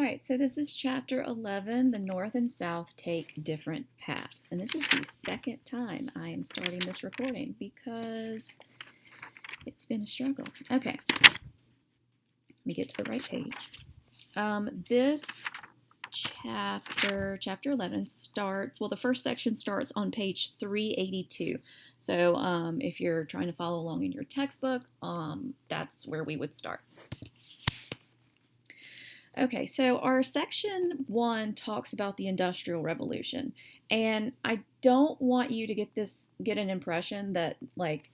All right, so this is chapter 11, The North and South Take Different Paths. And this is the second time I am starting this recording because it's been a struggle. Okay, let me get to the right page. This chapter 11 starts, well, the first section starts on page 382. So if you're trying to follow along in your textbook, that's where we would start. Okay, so our section 1 talks about the Industrial Revolution, and I don't want you to get an impression that like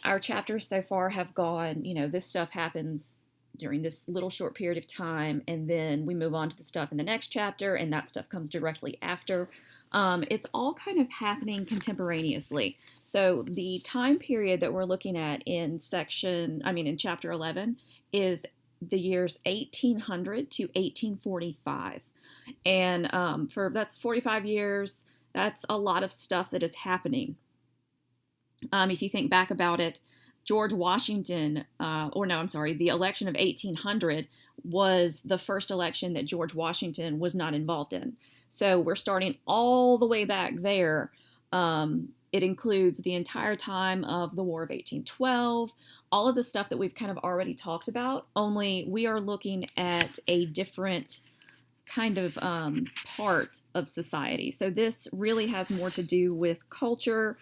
our chapters so far have gone, this stuff happens during this little short period of time, and then we move on to the stuff in the next chapter, and that stuff comes directly after. It's all kind of happening contemporaneously. So the time period that we're looking at in chapter 11 is the years 1800 to 1845. And that's 45 years. That's a lot of stuff that is happening. If you think back about it, George Washington, the election of 1800 was the first election that George Washington was not involved in. So we're starting all the way back there. It includes the entire time of the War of 1812, all of the stuff that we've kind of already talked about, only we are looking at a different kind of part of society. So this really has more to do with culture,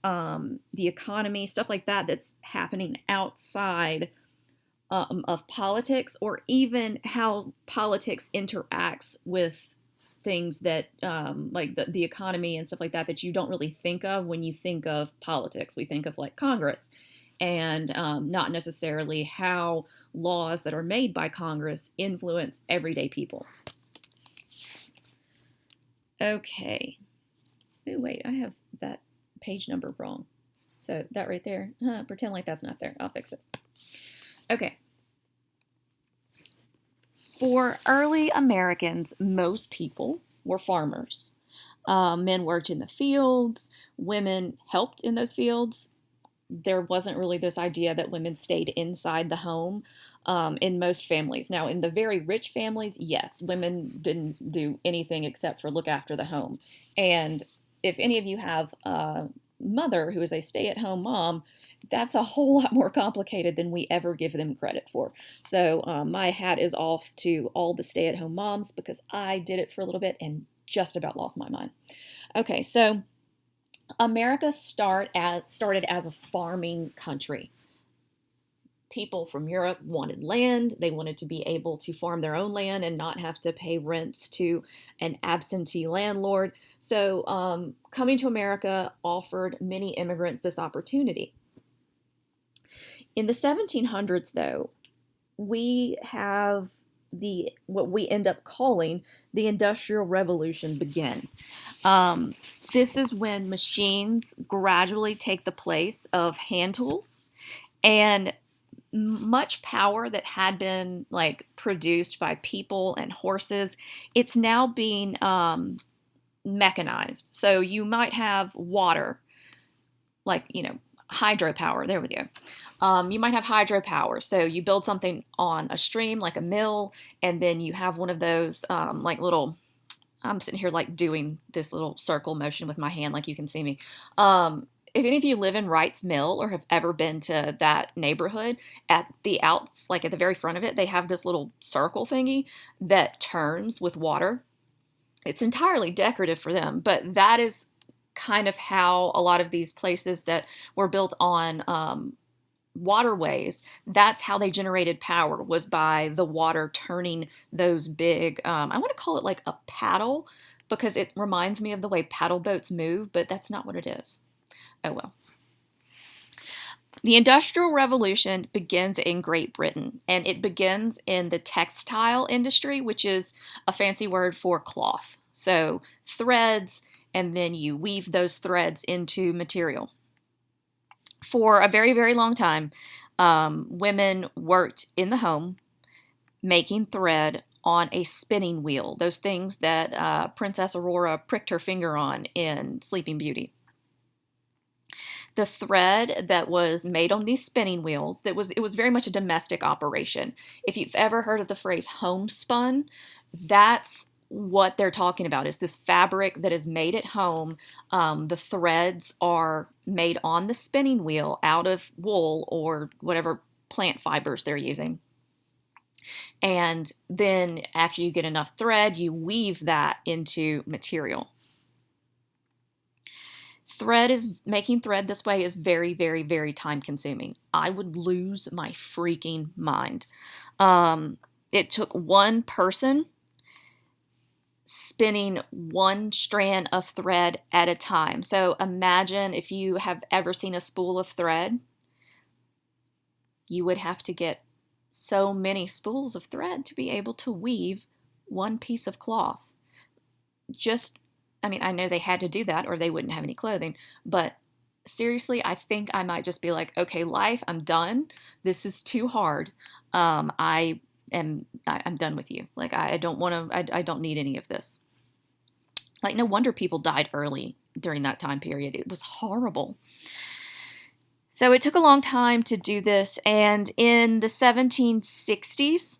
the economy, stuff like that that's happening outside of politics, or even how politics interacts with things that like the economy and stuff like that you don't really think of when you think of politics. We think of like Congress, and not necessarily how laws that are made by Congress influence everyday people. Okay. Ooh, wait, I have that page number wrong. So that right there, pretend like that's not there. I'll fix it. Okay. For early Americans, most people were farmers. Men worked in the fields. Women helped in those fields. There wasn't really this idea that women stayed inside the home in most families. Now, in the very rich families, yes, women didn't do anything except for look after the home. And if any of you have a mother who is a stay-at-home mom, that's a whole lot more complicated than we ever give them credit for. So my hat is off to all the stay-at-home moms, because I did it for a little bit and just about lost my mind. Okay, so America started as a farming country. People from Europe wanted land. They wanted to be able to farm their own land and not have to pay rents to an absentee landlord. So coming to America offered many immigrants this opportunity. In the 1700s, though, we have what we end up calling the Industrial Revolution begin. This is when machines gradually take the place of hand tools, and much power that had been like produced by people and horses, it's now being mechanized. So you might have water, like, hydropower. There we go. You might have hydropower. So you build something on a stream, like a mill, and then you have one of those little, I'm sitting here like doing this little circle motion with my hand, like you can see me. If any of you live in Wright's Mill or have ever been to that neighborhood, at the like at the very front of it, they have this little circle thingy that turns with water. It's entirely decorative for them, but that is kind of how a lot of these places that were built on waterways, that's how they generated power, was by the water turning those big, I want to call it like a paddle, because it reminds me of the way paddle boats move, but that's not what it is. Oh well. The Industrial Revolution begins in Great Britain, and it begins in the textile industry, which is a fancy word for cloth. So threads, and then you weave those threads into material. For a very, very long time, women worked in the home making thread on a spinning wheel, those things that Princess Aurora pricked her finger on in Sleeping Beauty. The thread that was made on these spinning wheels, it was very much a domestic operation. If you've ever heard of the phrase homespun, That's what they're talking about, is this fabric that is made at home. The threads are made on the spinning wheel out of wool or whatever plant fibers they're using. And then after you get enough thread, you weave that into material. Making thread this way is very, very, very time consuming. I would lose my freaking mind. It took one person spinning one strand of thread at a time. So imagine if you have ever seen a spool of thread, you would have to get so many spools of thread to be able to weave one piece of cloth. I know they had to do that or they wouldn't have any clothing, but seriously, I think I might just be like, okay, life, I'm done. This is too hard. I'm done with you. Like, I don't need any of this. Like, no wonder people died early during that time period. It was horrible. So it took a long time to do this, and in the 1760s,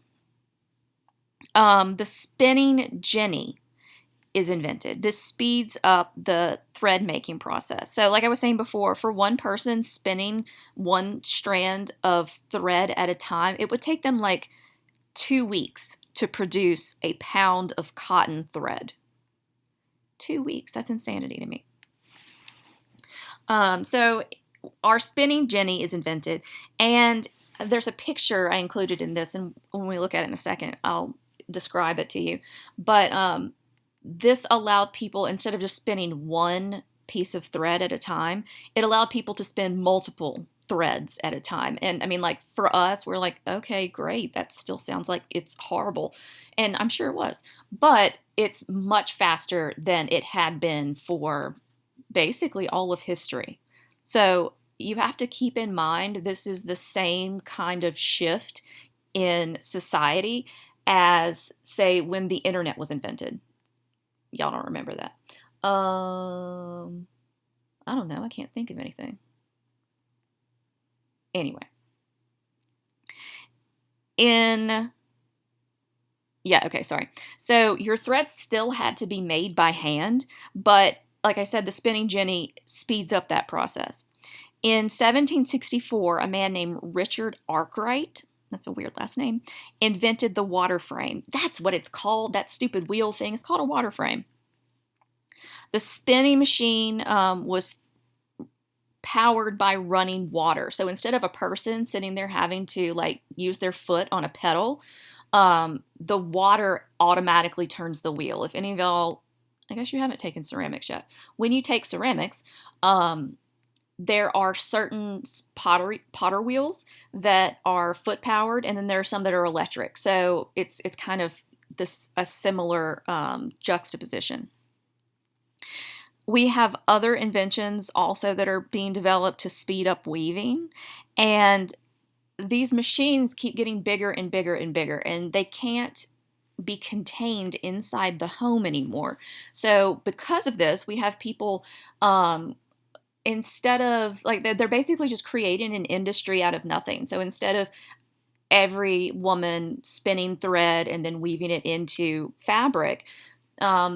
the spinning jenny is invented. This speeds up the thread making process. So like I was saying before, for one person spinning one strand of thread at a time, it would take them like 2 weeks to produce a pound of cotton thread. 2 weeks, that's insanity to me. So our spinning jenny is invented, and there's a picture I included in this, and when we look at it in a second, I'll describe it to you. But this allowed people, instead of just spinning one piece of thread at a time, it allowed people to spin multiple threads at a time. And I mean, like, for us, we're like, okay, great, that still sounds like it's horrible. And I'm sure it was, but it's much faster than it had been for basically all of history. So you have to keep in mind, this is the same kind of shift in society as, say, when the internet was invented. Y'all don't remember that. I don't know. I can't think of anything. Anyway. Sorry. So your threads still had to be made by hand, but like I said, the spinning jenny speeds up that process. In 1764, a man named Richard Arkwright, that's a weird last name, invented the water frame. That's what it's called. That stupid wheel thing is called a water frame. The spinning machine was powered by running water. So instead of a person sitting there having to like use their foot on a pedal, the water automatically turns the wheel. If any of y'all, I guess you haven't taken ceramics yet. When you take ceramics, there are certain potter wheels that are foot powered, and then there are some that are electric. So it's kind of a similar juxtaposition. We have other inventions also that are being developed to speed up weaving, and these machines keep getting bigger and bigger and bigger, and they can't be contained inside the home anymore. So because of this, we have people, instead of, like, they're basically just creating an industry out of nothing. So instead of every woman spinning thread and then weaving it into fabric,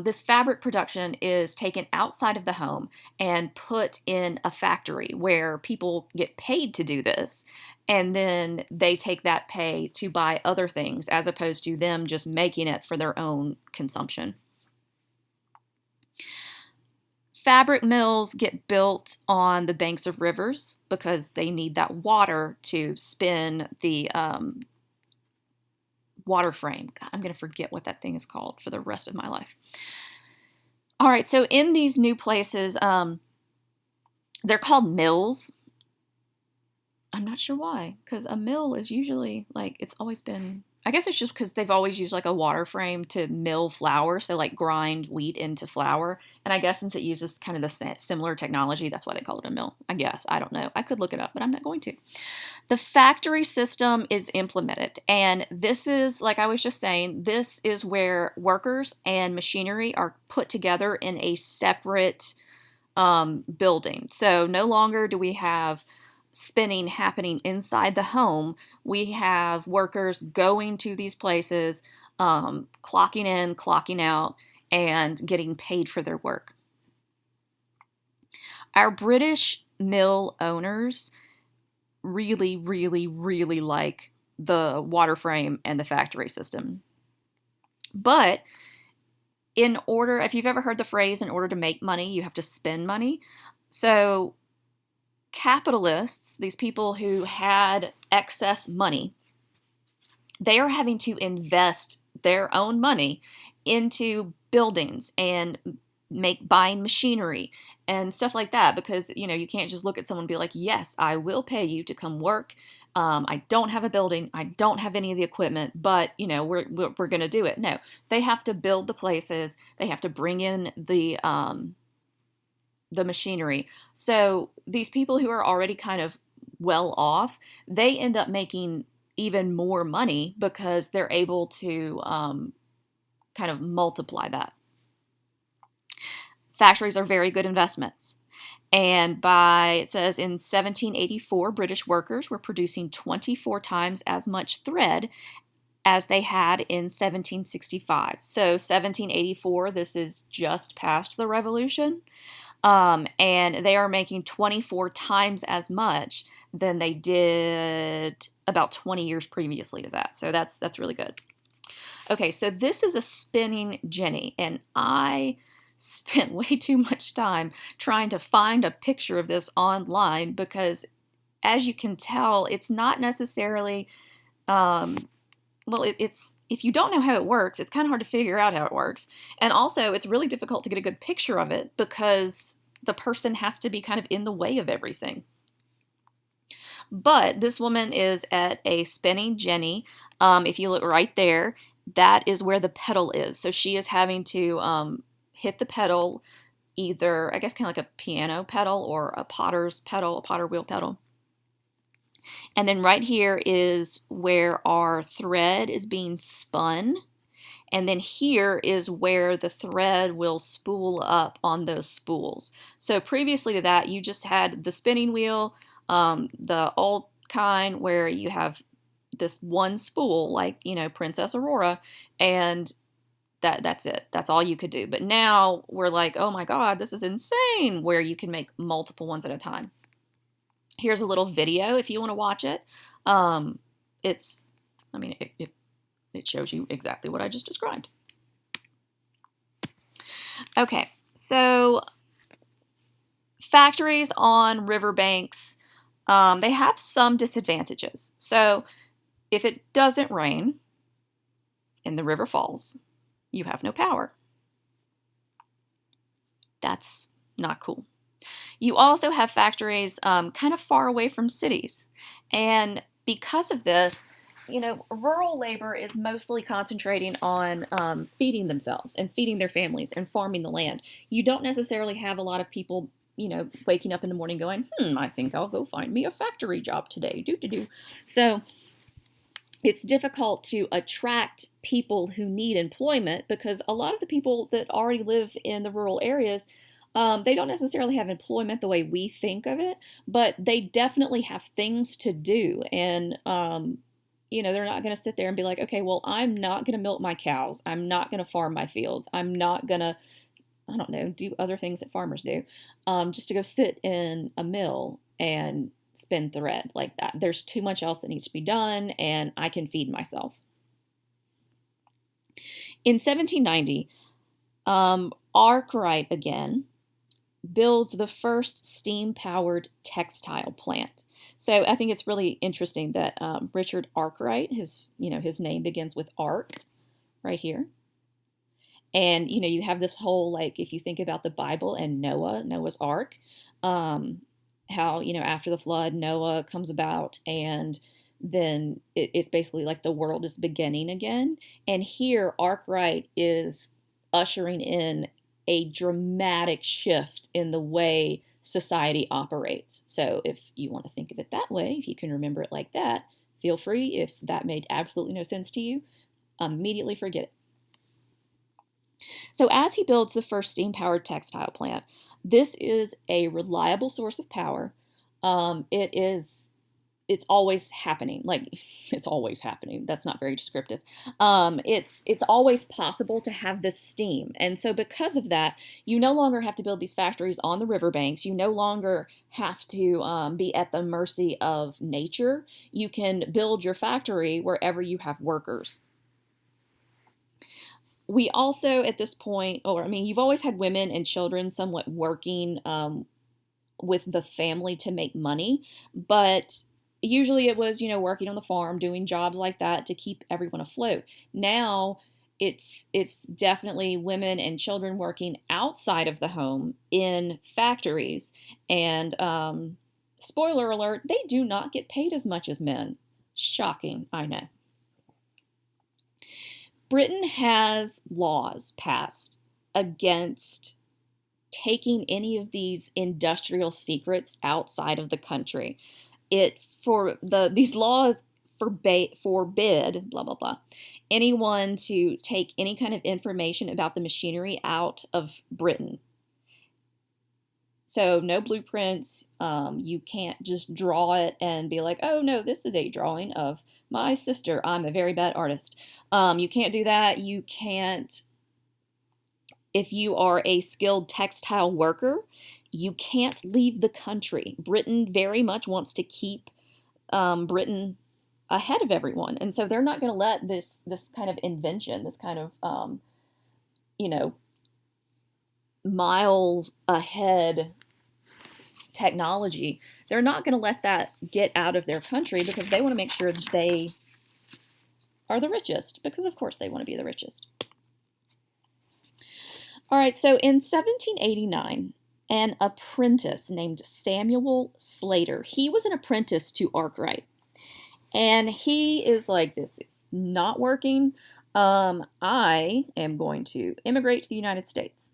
this fabric production is taken outside of the home and put in a factory where people get paid to do this. And then they take that pay to buy other things as opposed to them just making it for their own consumption. Fabric mills get built on the banks of rivers because they need that water to spin the water frame. God, I'm going to forget what that thing is called for the rest of my life. All right, so in these new places, they're called mills. I'm not sure why, because a mill is usually, like, it's always been, I guess it's just because they've always used like a water frame to mill flour, so like grind wheat into flour. And I guess since it uses kind of the similar technology, that's why they call it a mill. I guess. I don't know. I could look it up, but I'm not going to. The factory system is implemented, and this is, like I was just saying, this is where workers and machinery are put together in a separate building. So no longer do we have spinning happening inside the home, we have workers going to these places, clocking in, clocking out, and getting paid for their work. Our British mill owners really, really, really like the water frame and the factory system. But if you've ever heard the phrase, in order to make money, you have to spend money. So capitalists, these people who had excess money, they are having to invest their own money into buildings and buying machinery and stuff like that, because you can't just look at someone and be like, yes, I will pay you to come work. I don't have a building, I don't have any of the equipment, but we're going to do it. No, they have to build the places, they have to bring in the machinery. So these people who are already kind of well off, they end up making even more money because they're able to kind of multiply that. Factories are very good investments. And it says in 1784, British workers were producing 24 times as much thread as they had in 1765. So 1784, this is just past the Revolution. And they are making 24 times as much than they did about 20 years previously to that. So that's really good. Okay, so this is a spinning jenny, and I spent way too much time trying to find a picture of this online because, as you can tell, it's not necessarily, it's if you don't know how it works, it's kind of hard to figure out how it works. And also, it's really difficult to get a good picture of it because the person has to be kind of in the way of everything. But this woman is at a spinning jenny. If you look right there, that is where the pedal is. So she is having to hit the pedal, either, I guess, kind of like a piano pedal or a potter's pedal, a potter wheel pedal. And then right here is where our thread is being spun. And then here is where the thread will spool up on those spools. So previously to that, you just had the spinning wheel, the old kind where you have this one spool, like, Princess Aurora, and that's it. That's all you could do. But now we're like, oh my God, this is insane, where you can make multiple ones at a time. Here's a little video if you want to watch it. It shows you exactly what I just described. Okay, so factories on riverbanks, they have some disadvantages. So if it doesn't rain and the river falls, you have no power. That's not cool. You also have factories kind of far away from cities. And because of this, rural labor is mostly concentrating on feeding themselves and feeding their families and farming the land. You don't necessarily have a lot of people, waking up in the morning going, I think I'll go find me a factory job today. So it's difficult to attract people who need employment because a lot of the people that already live in the rural areas, they don't necessarily have employment the way we think of it, but they definitely have things to do. And, they're not going to sit there and be like, okay, well, I'm not going to milk my cows. I'm not going to farm my fields. I'm not going to, do other things that farmers do, just to go sit in a mill and spin thread like that. There's too much else that needs to be done, and I can feed myself. In 1790, Arkwright again builds the first steam-powered textile plant. So I think it's really interesting that Richard Arkwright, his name begins with Ark right here. And, you have this whole, like, if you think about the Bible and Noah's Ark, how, after the flood, Noah comes about, and then it's basically like the world is beginning again. And here, Arkwright is ushering in a dramatic shift in the way society operates. So if you want to think of it that way, if you can remember it like that, feel free. If that made absolutely no sense to you, immediately forget it. So as he builds the first steam-powered textile plant, this is a reliable source of power. It's always happening. Like, it's always happening. That's not very descriptive. It's always possible to have this steam. And so because of that, you no longer have to build these factories on the riverbanks. You no longer have to be at the mercy of nature. You can build your factory wherever you have workers. We also, at this point, or I mean, you've always had women and children somewhat working with the family to make money, but usually it was, working on the farm, doing jobs like that to keep everyone afloat. Now it's definitely women and children working outside of the home in factories. And spoiler alert, they do not get paid as much as men. Shocking, I know. Britain has laws passed against taking any of these industrial secrets outside of the country. These laws forbid blah blah blah anyone to take any kind of information about the machinery out of Britain. So no blueprints. You can't just draw it and be like, oh no, this is a drawing of my sister. I'm a very bad artist. You can't do that. You can't. If you are a skilled textile worker, you can't leave the country. Britain very much wants to keep Britain ahead of everyone. And so they're not going to let this kind of invention, this kind of, miles ahead technology, they're not going to let that get out of their country because they want to make sure they are the richest, because of course they want to be the richest. All right, so in 1789, an apprentice named Samuel Slater, he was an apprentice to Arkwright. And he is like, this is not working. I am going to immigrate to the United States.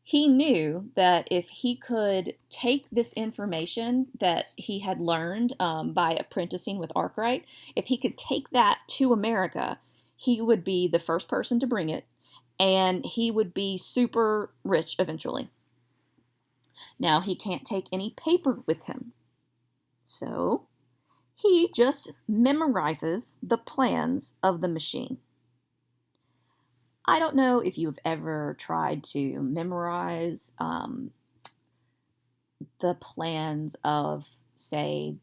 He knew that if he could take this information that he had learned by apprenticing with Arkwright, if he could take that to America, he would be the first person to bring it, and he would be super rich eventually. Now, he can't take any paper with him, so he just memorizes the plans of the machine. I don't know if you've ever tried to memorize the plans of, say,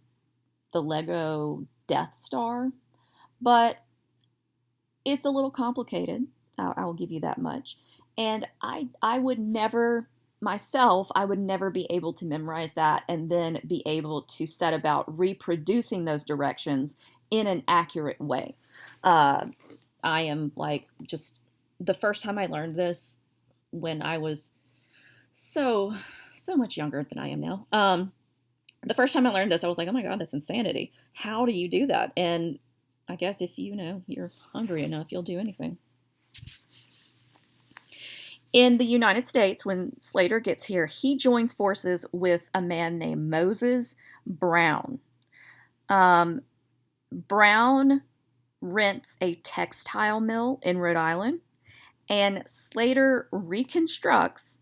the Lego Death Star, but it's a little complicated. I will give you that much. And I would never, myself, I would never be able to memorize that and then be able to set about reproducing those directions in an accurate way. I am like, just the first time I learned this when I was so much younger than I am now. The first time I learned this, I was like, oh my God, that's insanity. How do you do that? And I guess if you're hungry enough, you'll do anything. In the United States, when Slater gets here, he joins forces with a man named Moses Brown. Brown rents a textile mill in Rhode Island, and Slater reconstructs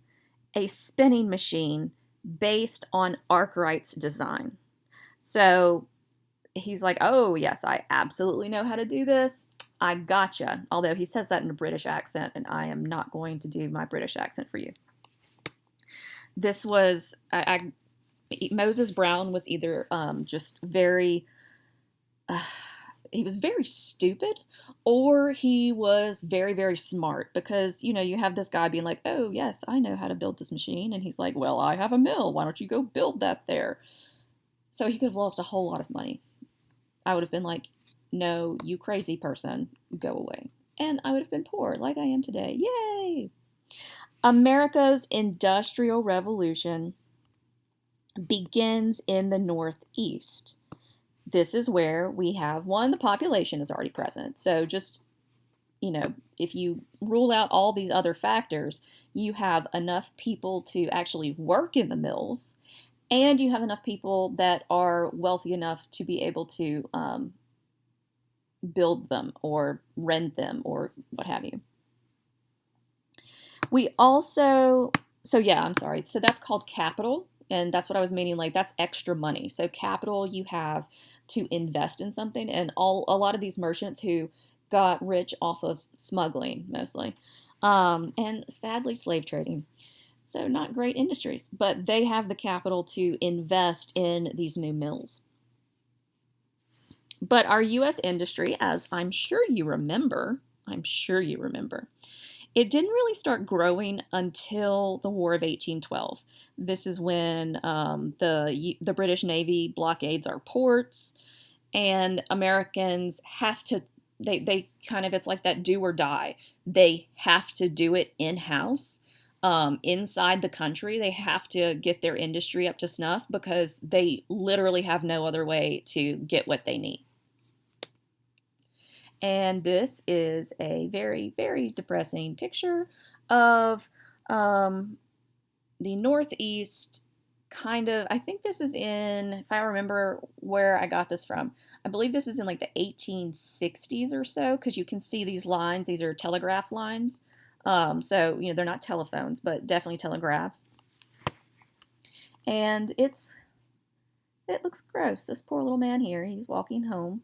a spinning machine based on Arkwright's design. So he's like, oh, yes, I absolutely know how to do this. I gotcha. Although he says that in a British accent, and I am not going to do my British accent for you. This was, Moses Brown was either just very, he was very stupid, or he was very, very smart, because, you have this guy being like, oh, yes, I know how to build this machine. And he's like, well, I have a mill. Why don't you go build that there? So he could have lost a whole lot of money. I would have been like, no, you crazy person, go away. And I would have been poor like I am today. Yay! America's Industrial Revolution begins in the Northeast. This is where we have, one, the population is already present. So just, if you rule out all these other factors, you have enough people to actually work in the mills, and you have enough people that are wealthy enough to be able to build them or rent them or what have you. We also, so that's called capital. And that's what I was meaning, like that's extra money. So capital you have to invest in something, and a lot of these merchants who got rich off of smuggling mostly, and sadly slave trading. So not great industries, but they have the capital to invest in these new mills. But our U.S. industry, as I'm sure you remember, it didn't really start growing until the War of 1812. This is when the British Navy blockades our ports, and Americans have to, they kind of, it's like that do or die. They have to do it in-house. Inside the country, they have to get their industry up to snuff because they literally have no other way to get what they need. And this is a very, very depressing picture of the Northeast, kind of. I think this is in, if I remember where I got this from, I believe this is in like the 1860s or so, because you can see these lines. These are telegraph lines. So, you know, they're not telephones, but definitely telegraphs. And it looks gross. This poor little man here, he's walking home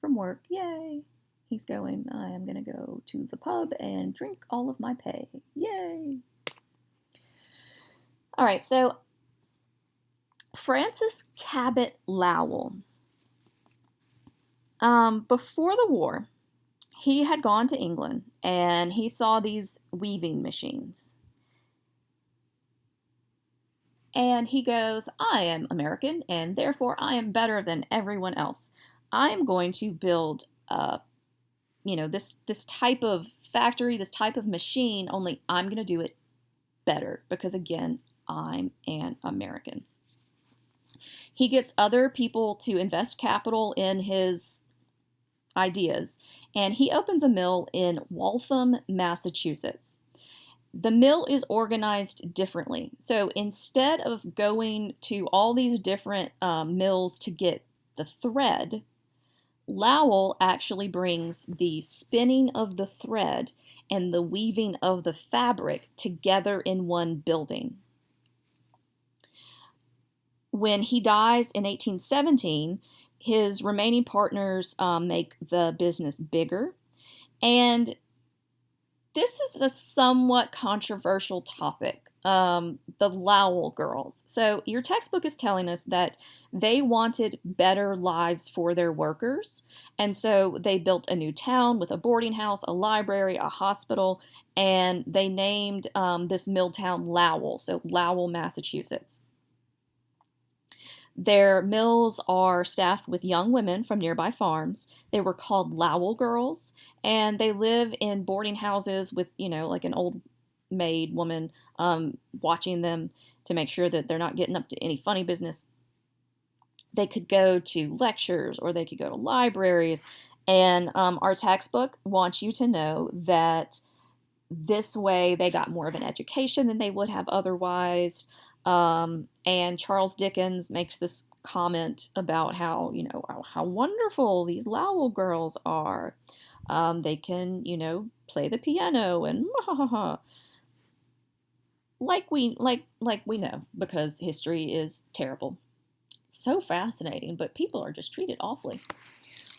from work. Yay! He's going, I am going to go to the pub and drink all of my pay. Yay! All right, so Francis Cabot Lowell. Before the war, he had gone to England and he saw these weaving machines. And he goes, I am American and therefore I am better than everyone else. I am going to build this type of factory, this type of machine, only I'm going to do it better because, again, I'm an American. He gets other people to invest capital in his ideas, and he opens a mill in Waltham, Massachusetts. The mill is organized differently. So instead of going to all these different mills to get the thread, Lowell actually brings the spinning of the thread and the weaving of the fabric together in one building. When he dies in 1817, his remaining partners make the business bigger. And this is a somewhat controversial topic, the Lowell girls. So your textbook is telling us that they wanted better lives for their workers. And so they built a new town with a boarding house, a library, a hospital, and they named this mill town Lowell, so Lowell, Massachusetts. Their mills are staffed with young women from nearby farms. They were called Lowell girls, and they live in boarding houses with, like an old maid woman watching them to make sure that they're not getting up to any funny business. They could go to lectures or they could go to libraries, and our textbook wants you to know that this way they got more of an education than they would have otherwise. And Charles Dickens makes this comment about how, how wonderful these Lowell girls are. They can, play the piano and like we know, because history is terrible. It's so fascinating, but people are just treated awfully.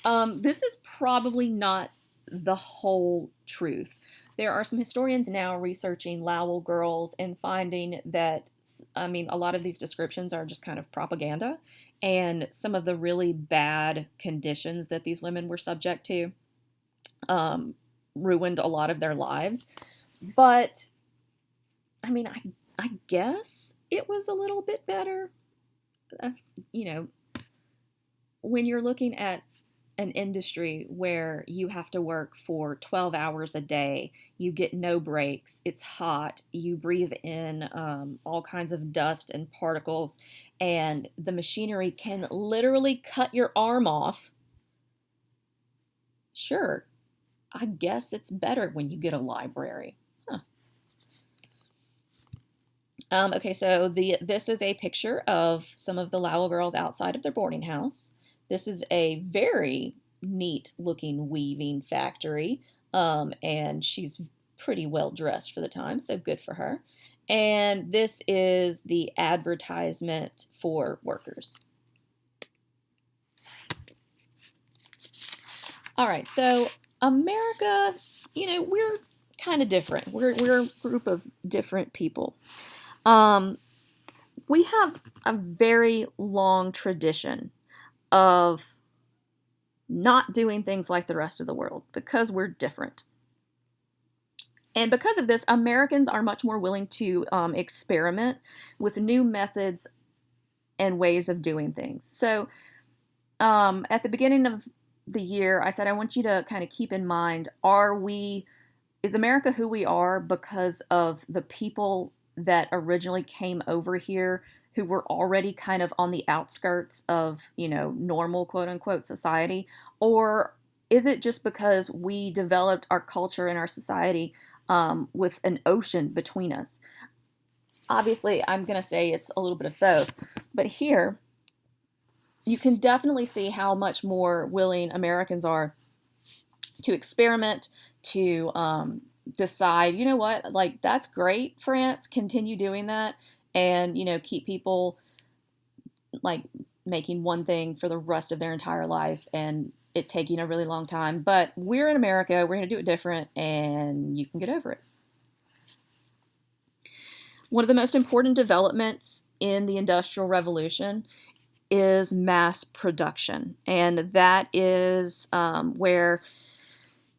This is probably not the whole truth. There are some historians now researching Lowell girls and finding that, a lot of these descriptions are just kind of propaganda, and some of the really bad conditions that these women were subject to ruined a lot of their lives. But, I guess it was a little bit better. When you're looking at an industry where you have to work for 12 hours a day, you get no breaks, it's hot, you breathe in all kinds of dust and particles, and the machinery can literally cut your arm off. Sure, I guess it's better when you get a library. Okay, so this is a picture of some of the Lowell girls outside of their boarding house. This is a very neat looking weaving factory, and she's pretty well dressed for the time, so good for her. And this is the advertisement for workers. All right, so America, we're kind of different. We're a group of different people. We have a very long tradition of not doing things like the rest of the world because we're different. And because of this, Americans are much more willing to experiment with new methods and ways of doing things. So at the beginning of the year, I said, I want you to kind of keep in mind, is America who we are because of the people that originally came over here who were already kind of on the outskirts of, normal quote unquote society? Or is it just because we developed our culture and our society with an ocean between us? Obviously, I'm going to say it's a little bit of both. But here, you can definitely see how much more willing Americans are to experiment, to decide, you know what, like, that's great, France, continue doing that, and, keep people, like, making one thing for the rest of their entire life and it taking a really long time. But we're in America, we're going to do it different, and you can get over it. One of the most important developments in the Industrial Revolution is mass production. And that is where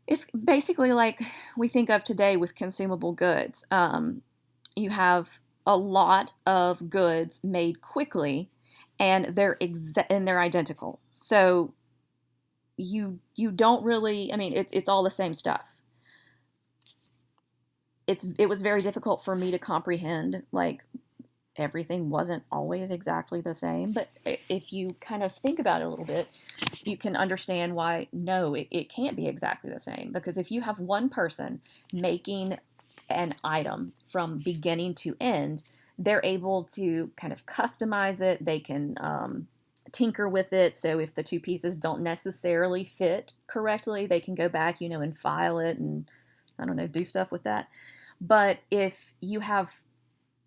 it's basically like we think of today with consumable goods. You have a lot of goods made quickly, and they're identical. So you don't really, I mean, it's all the same stuff. It was very difficult for me to comprehend, like, everything wasn't always exactly the same. But if you kind of think about it a little bit, you can understand why, no, it can't be exactly the same. Because if you have one person making an item from beginning to end, they're able to kind of customize it. They can tinker with it. So if the two pieces don't necessarily fit correctly, they can go back, and file it and, I don't know, do stuff with that. But if you have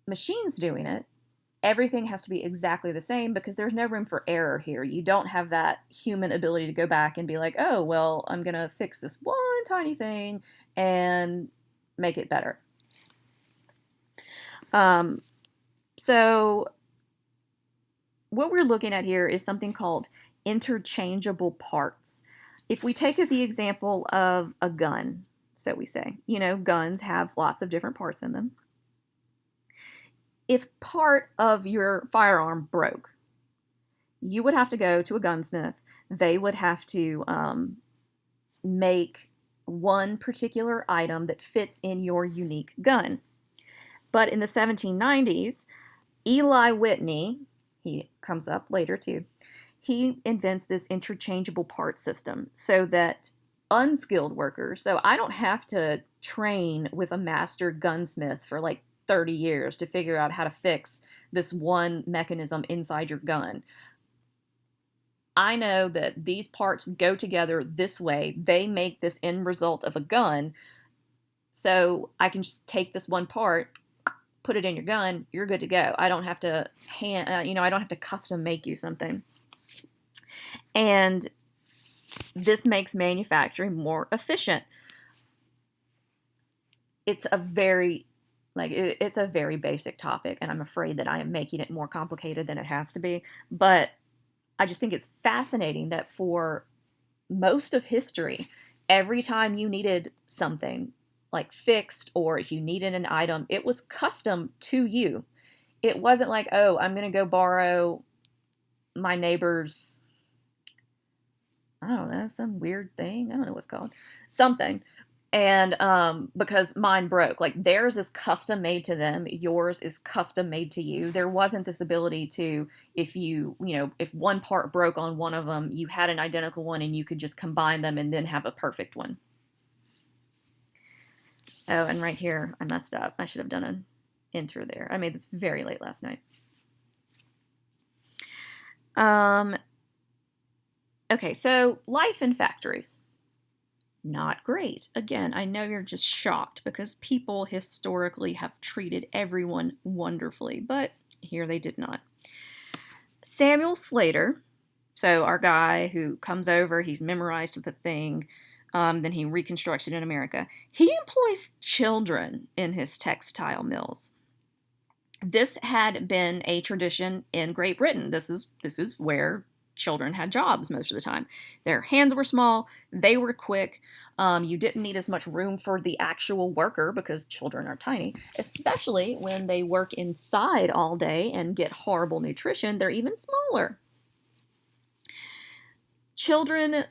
machines doing it, everything has to be exactly the same because there's no room for error here. You don't have that human ability to go back and be like, oh, well, I'm going to fix this one tiny thing and make it better. So what we're looking at here is something called interchangeable parts. If we take the example of a gun, so we say, guns have lots of different parts in them. If part of your firearm broke, you would have to go to a gunsmith. They would have to make one particular item that fits in your unique gun. But in the 1790s, Eli Whitney, he comes up later too, he invents this interchangeable parts system so that unskilled workers, so I don't have to train with a master gunsmith for like 30 years to figure out how to fix this one mechanism inside your gun. I know that these parts go together this way. They make this end result of a gun. So I can just take this one part, put it in your gun, you're good to go. I don't have to I don't have to custom make you something. And this makes manufacturing more efficient. It's a very basic topic, and I'm afraid that I am making it more complicated than it has to be. But I just think it's fascinating that for most of history, every time you needed something like fixed, or if you needed an item, it was custom to you. It wasn't like, oh, I'm going to go borrow my neighbor's, I don't know, some weird thing. I don't know what's called. Something. And because mine broke, like theirs is custom made to them, yours is custom made to you. There wasn't this ability to, if if one part broke on one of them, you had an identical one and you could just combine them and then have a perfect one. Oh, and right here, I messed up. I should have done an enter there. I made this very late last night. Okay, so life in factories. Not great. Again, I know you're just shocked because people historically have treated everyone wonderfully, but here they did not. Samuel Slater, so our guy who comes over, he's memorized the thing, then he reconstructs it in America. He employs children in his textile mills. This had been a tradition in Great Britain. This is where children had jobs most of the time. Their hands were small, they were quick. You didn't need as much room for the actual worker because children are tiny, especially when they work inside all day and get horrible nutrition. They're even smaller. Children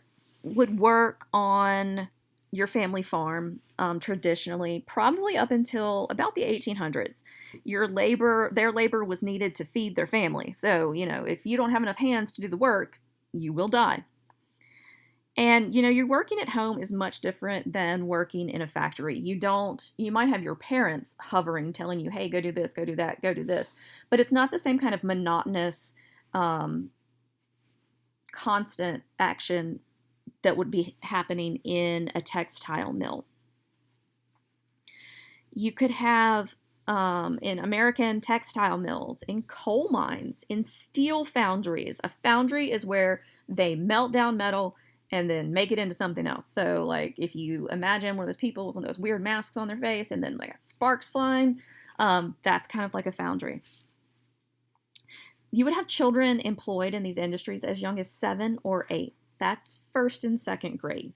would work on your family farm traditionally, probably up until about the 1800s. Their labor was needed to feed their family. So, if you don't have enough hands to do the work, you will die. And, you're working at home is much different than working in a factory. You might have your parents hovering, telling you, hey, go do this, go do that, go do this. But it's not the same kind of monotonous, constant action that would be happening in a textile mill. You could have in American textile mills, in coal mines, in steel foundries. A foundry is where they melt down metal and then make it into something else. So, like, if you imagine one of those people with those weird masks on their face and then like sparks flying, that's kind of like a foundry. You would have children employed in these industries as young as 7 or 8. That's first and second grade.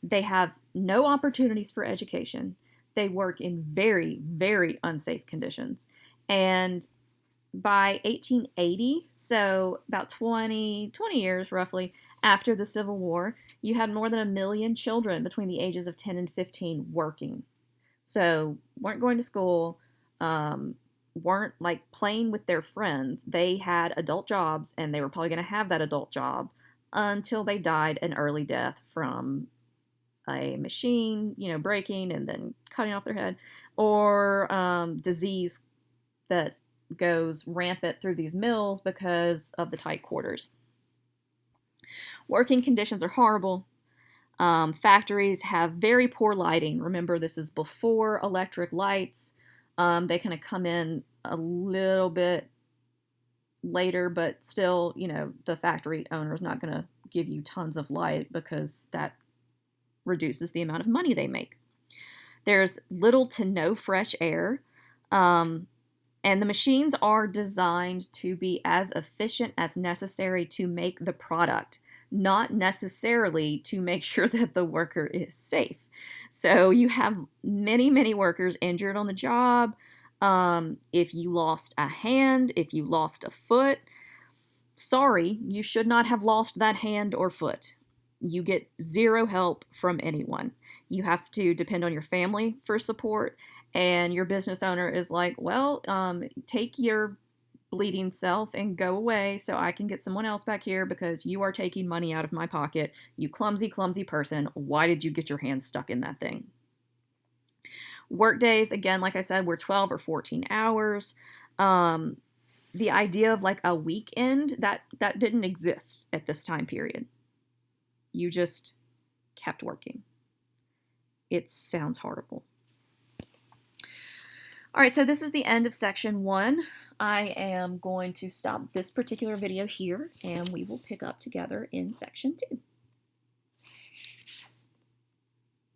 They have no opportunities for education. They work in very, very unsafe conditions. And by 1880, so about 20 years roughly after the Civil War, you had more than 1 million children between the ages of 10 and 15 working. So weren't going to school, weren't like playing with their friends. They had adult jobs, and they were probably going to have that adult job until they died an early death from a machine, breaking and then cutting off their head, or disease that goes rampant through these mills because of the tight quarters. Working conditions are horrible. Factories have very poor lighting. Remember, this is before electric lights. They kind of come in a little bit later, but still, the factory owner is not going to give you tons of light because that reduces the amount of money they make. There's little to no fresh air, and the machines are designed to be as efficient as necessary to make the product, not necessarily to make sure that the worker is safe. So you have many, many workers injured on the job. If you lost a hand, if you lost a foot, sorry, you should not have lost that hand or foot. You get zero help from anyone. You have to depend on your family for support, and your business owner is like, well, take your bleeding self and go away so I can get someone else back here because you are taking money out of my pocket. You clumsy, clumsy person. Why did you get your hand stuck in that thing? Work days, again, like I said, were 12 or 14 hours. The idea of like a weekend, that didn't exist at this time period. You just kept working. It sounds horrible. All right, so this is the end of section 1. I am going to stop this particular video here, and we will pick up together in section 2.